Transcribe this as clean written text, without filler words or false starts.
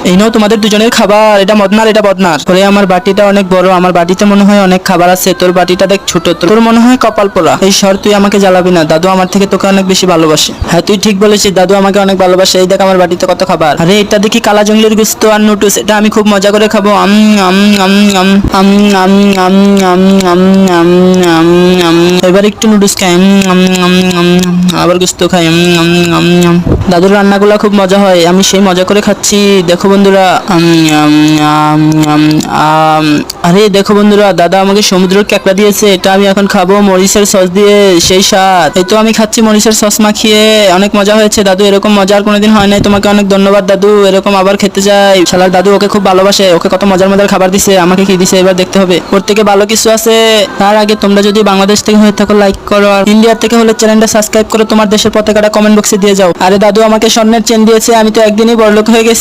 এই নাও তোমাদের দুজনের খাবার। এটা মদনার, এটা বদনার। ওরে আমার বাটিটা অনেক বড়, আমার বাটিতে মনে হয় অনেক খাবার আছে, তোর বাটিটা দেখ ছোট, তোর মনে হয় কপাল পোড়া। এই সর, তুই আমাকে জ্বালাবি না, দাদু আমার থেকে তোকে অনেক বেশি ভালোবাসে। হ্যাঁ তুই ঠিক বলেছিস, দাদু আমাকে অনেক ভালোবাসে। এই দেখ আমার বাটিতে কত খাবার। আরে এটা দেখি কালা জঙ্গলের গোস্ত আর নুডলস, এটা আমি খুব মজা করে খাবো। আম আম আম আম আম আম আম আম আম আম আম আম। এবার একটু নুডলস খাই, আবার গোস্ত খাই। দাদুর রান্নাগুলো খুব মজা হয়, আমি সেই মজা করে খাচ্ছি। দেখো বন্ধুরা, আরে দেখো বন্ধুরা, দাদা আমাকে সমুদ্রের কাঁকড়া দিয়েছে, এটা আমি এখন খাবো মরিচের সস দিয়ে, সেই স্বাদ। এই তো আমি খাচ্ছি মরিচের সস মাখিয়ে, অনেক মজা হয়েছে দাদু, এরকম মজা আর কোনোদিন হয় নাই। তোমাকে অনেক ধন্যবাদ দাদু, এরকম আবার খেতে চাই। শালার দাদু ওকে খুব ভালোবাসে, ওকে কত মজার মজার খাবার দিছে, আমাকে কি দিছে এবার দেখতে হবে। ওর থেকে ভালো কিছু আছে। তার আগে তোমরা যদি বাংলাদেশ থেকে হয়ে থাকো লাইক করো, আর ইন্ডিয়া থেকে হলে চ্যানেলটা সাবস্ক্রাইব করো, তোমার দেশের পতাকাটা কমেন্ট বক্সে দিয়ে যাও। আরে দাদু আমাকে স্বর্ণের চেন দিয়েছে, আমি তো একদিনই বড়লোক হয়ে গেছি।